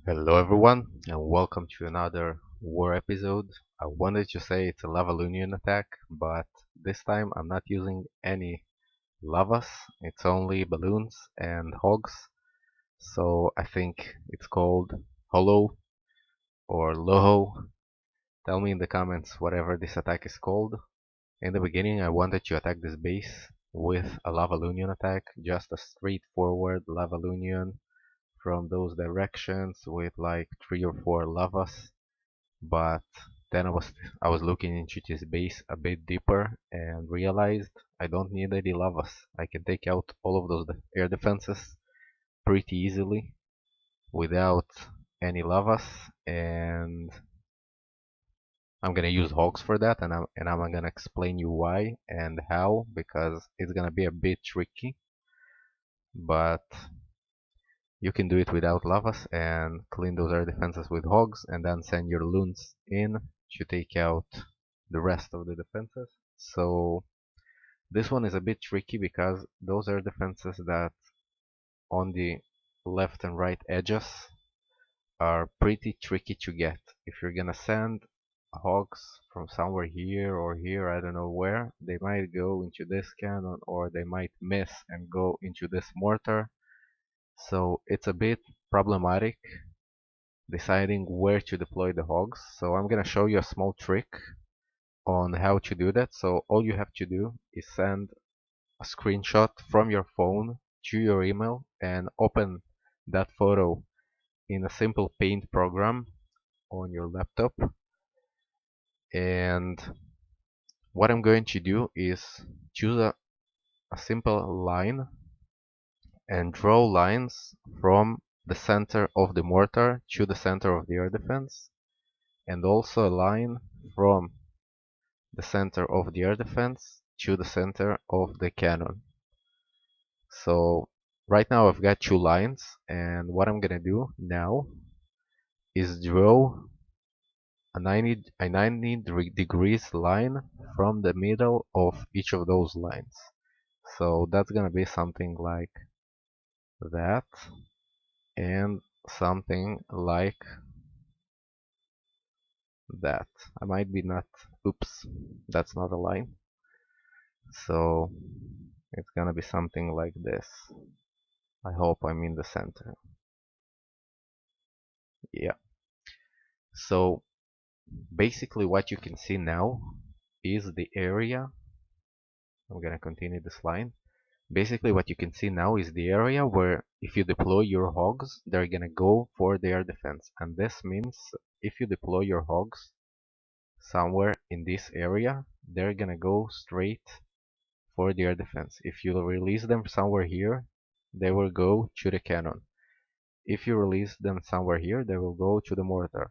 Hello everyone, and welcome to another war episode. I wanted to say it's a lava Loonion attack, but this time I'm not using any lavas, it's only balloons and hogs. So I think it's called HoLo or Loho. Tell me in the comments whatever this attack is called. In the beginning I wanted to attack this base with a lava Loonion attack, just a straightforward lava Loonion from those directions with like 3 or 4 lavas. But then I was looking into this base a bit deeper and realized I don't need any lavas. I can take out all of those air defenses pretty easily without any lavas, and I'm gonna use hogs for that, and I'm gonna explain you why and how, because it's gonna be a bit tricky, but you can do it without lavas and clean those air defenses with hogs and then send your loons in to take out the rest of the defenses. So this one is a bit tricky because those air defenses that on the left and right edges are pretty tricky to get. If you're gonna send hogs from somewhere here or here, I don't know where, they might go into this cannon or they might miss and go into this mortar. So it's a bit problematic deciding where to deploy the hogs. So I'm gonna show you a small trick on how to do that. So all you have to do is send a screenshot from your phone to your email and open that photo in a simple paint program on your laptop. And what I'm going to do is choose a simple line and draw lines from the center of the mortar to the center of the air defense, and also a line from the center of the air defense to the center of the cannon. So right now I've got 2 lines, and what I'm gonna do now is draw a 90 degrees line from the middle of each of those lines. So that's gonna be something like that, and something like that. I might be not, oops, that's not a line. So it's gonna be something like this. I hope I'm in the center. Yeah. So basically what you can see now is the area. I'm gonna continue this line. Basically what you can see now is the area where if you deploy your hogs, they're gonna go for their defense. And this means if you deploy your hogs somewhere in this area, they're gonna go straight for their defense. If you release them somewhere here, they will go to the cannon. If you release them somewhere here, they will go to the mortar.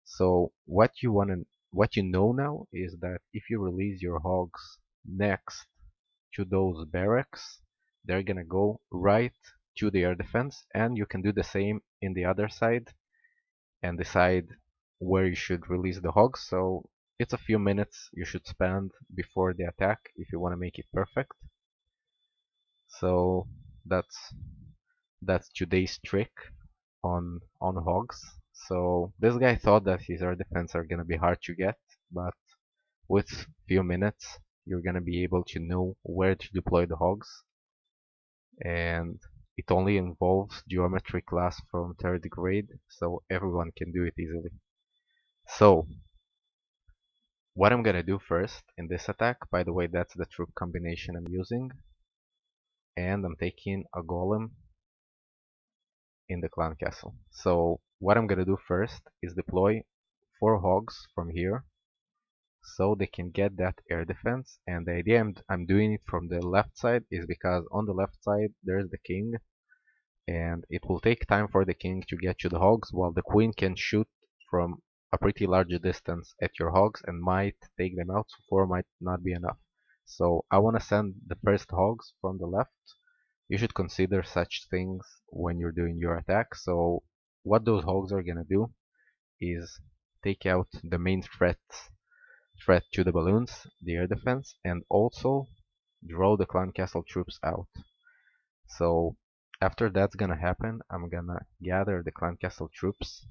So what you know now is that if you release your hogs next to those barracks, they're gonna go right to the air defense, and you can do the same in the other side and decide where you should release the hogs. So it's a few minutes you should spend before the attack if you want to make it perfect. So that's that's today's trick on hogs. So this guy thought that his air defense are gonna be hard to get, but with few minutes you're gonna be able to know where to deploy the hogs, and it only involves geometry class from 3rd grade, so everyone can do it easily. So what I'm gonna do first in this attack, by the way, that's the troop combination I'm using, and I'm taking a golem in the clan castle. So what I'm gonna do first is deploy 4 hogs from here so they can get that air defense. And the idea I'm doing it from the left side is because on the left side there's the king, and it will take time for the king to get to the hogs, while the queen can shoot from a pretty large distance at your hogs and might take them out, so 4 might not be enough. So I want to send the first hogs from the left. You should consider such things when you're doing your attack. So what those hogs are gonna do is take out the main threat to the balloons, the air defense, and also draw the clan castle troops out. So After that's gonna happen, I'm gonna gather the clan castle troops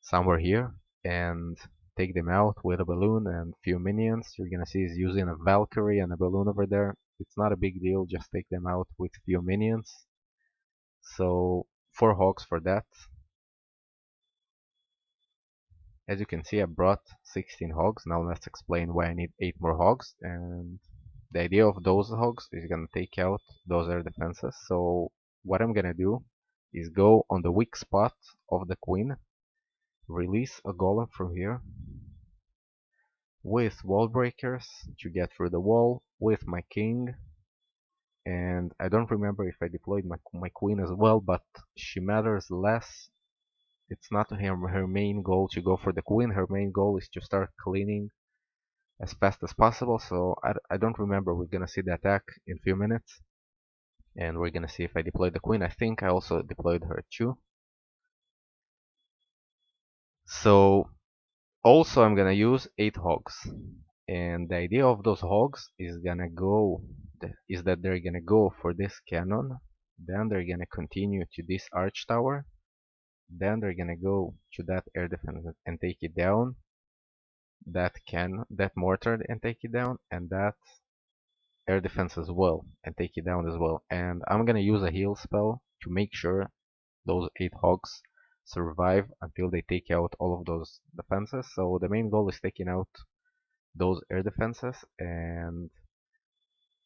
somewhere here and take them out with a balloon and few minions. You're gonna see he's using a Valkyrie and a balloon over there. It's not a big deal, just take them out with few minions. So 4 hogs for that. As you can see, I brought 16 hogs. Now let's explain why I need 8 more hogs. And the idea of those hogs is gonna take out those air defenses. So what I'm gonna do is go on the weak spot of the queen, release a golem from here with wall breakers to get through the wall with my king. And I don't remember if I deployed my queen as well, but she matters less. It's not her main goal to go for the queen. Her main goal is to start cleaning as fast as possible. So I don't remember. We're gonna see the attack in a few minutes, and we're gonna see if I deployed the queen. I think I also deployed her too. So also I'm gonna use 8 hogs, and the idea of those hogs is that they're gonna go for this cannon, then they're gonna continue to this arch tower, then they're gonna go to that air defense and take it down, that mortar and take it down, and that air defense as well and take it down as well. And I'm gonna use a heal spell to make sure those 8 hogs survive until they take out all of those defenses. So the main goal is taking out those air defenses, and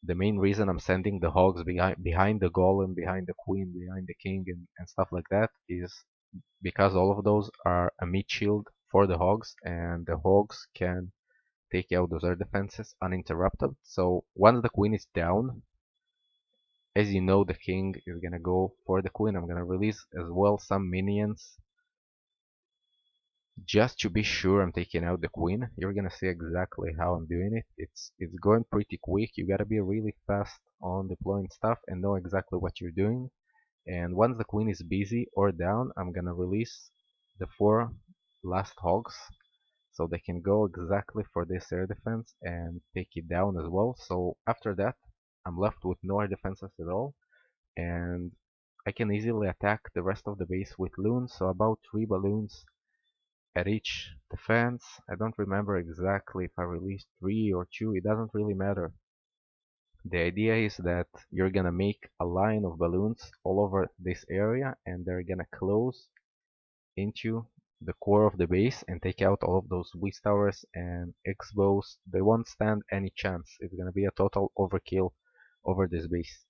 the main reason I'm sending the hogs behind the golem, behind the queen, behind the king, and stuff like that is because all of those are a meat shield for the hogs, and the hogs can take out those air defenses uninterrupted. So once the queen is down, as you know, the king is gonna go for the queen. I'm gonna release as well some minions just to be sure I'm taking out the queen. You're gonna see exactly how I'm doing it. It's going pretty quick. You gotta be really fast on deploying stuff and know exactly what you're doing. And once the queen is busy or down, I'm gonna release the 4 last hogs so they can go exactly for this air defense and take it down as well. So after that, I'm left with no air defenses at all, and I can easily attack the rest of the base with loons. So about 3 balloons at each defense. I don't remember exactly if I released 3 or 2, it doesn't really matter. The idea is that you're gonna make a line of balloons all over this area, and they're gonna close into the core of the base and take out all of those Whiz towers and X-bows. They won't stand any chance. It's gonna be a total overkill over this base.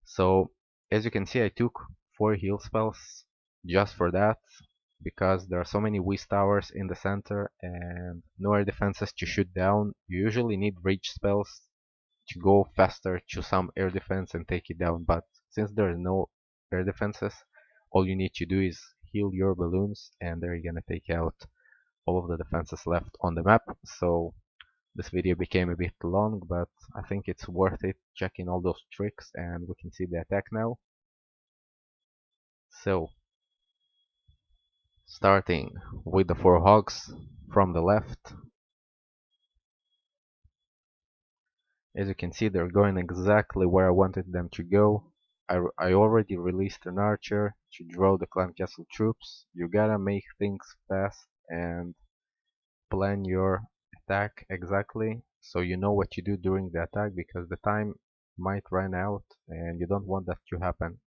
So as you can see, I took 4 heal spells just for that, because there are so many Whiz towers in the center and no air defenses to shoot down. You usually need rage spells to go faster to some air defense and take it down, but since there are no air defenses, all you need to do is heal your balloons and they're gonna take out all of the defenses left on the map. So this video became a bit long, but I think it's worth it checking all those tricks, and we can see the attack now. So starting with the 4 hogs from the left, as you can see, they're going exactly where I wanted them to go. I already released an archer to draw the clan castle troops. You gotta make things fast and plan your attack exactly so you know what you do during the attack, because the time might run out and you don't want that to happen.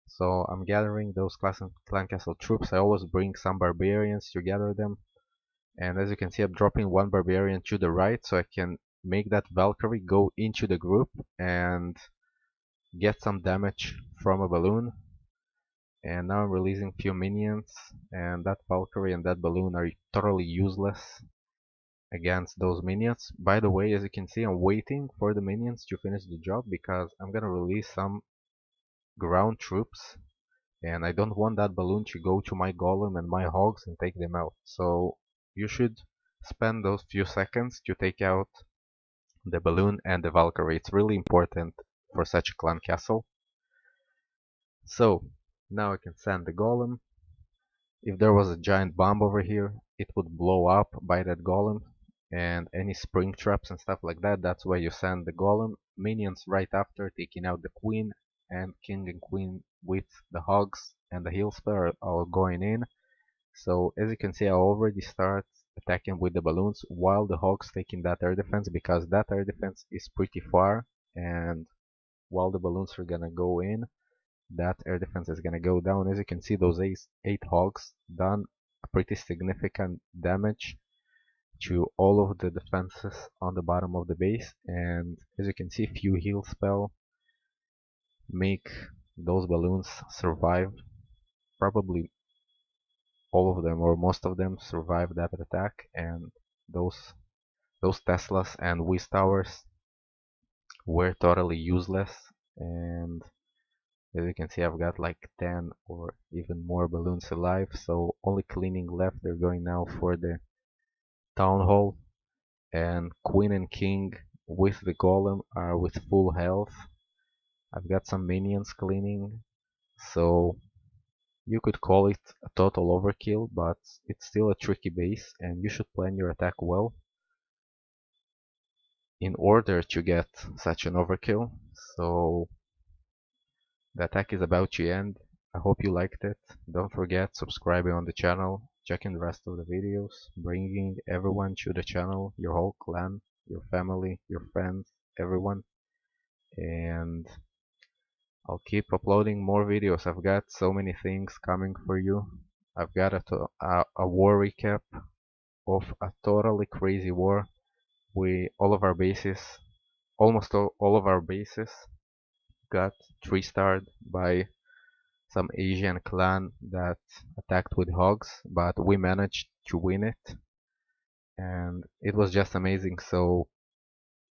So I'm gathering those clan castle troops. I always bring some barbarians to gather them. And as you can see, I'm dropping 1 barbarian to the right so I can make that Valkyrie go into the group and get some damage from a balloon. And now I'm releasing few minions, and that Valkyrie and that balloon are totally useless against those minions. By the way, as you can see, I'm waiting for the minions to finish the job because I'm gonna release some ground troops, and I don't want that balloon to go to my golem and my hogs and take them out. So you should spend those few seconds to take out the balloon and the Valkyrie. It's really important for such a clan castle. So now I can send the golem. If there was a giant bomb over here, it would blow up by that golem, and any spring traps and stuff like that, that's why you send the golem. Minions right after, taking out the queen and king and queen with the hogs and the heal spell are all going in. So as you can see, I already start attacking with the balloons while the hogs taking that air defense, because that air defense is pretty far, and while the balloons are gonna go in, that air defense is gonna go down. As you can see, those eight hogs done a pretty significant damage to all of the defenses on the bottom of the base, and as you can see, few heal spell make those balloons survive. Probably all of them or most of them survive that attack, and those Teslas and Whiz towers were totally useless. And as you can see, I've got like 10 or even more balloons alive, so only cleaning left. They're going now for the town hall, and queen and king with the golem are with full health. I've got some minions cleaning, so you could call it a total overkill, but it's still a tricky base, and you should plan your attack well in order to get such an overkill. So the attack is about to end. I hope you liked it. Don't forget subscribing on the channel, checking the rest of the videos, bringing everyone to the channel, your whole clan, your family, your friends, everyone. And I'll keep uploading more videos. I've got so many things coming for you. I've got a war recap of a totally crazy war. All of our bases, almost all of our bases got 3-starred by some Asian clan that attacked with hogs, but we managed to win it, and it was just amazing. So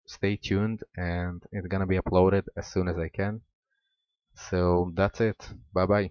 stay tuned, and it's gonna be uploaded as soon as I can. So that's it. Bye bye.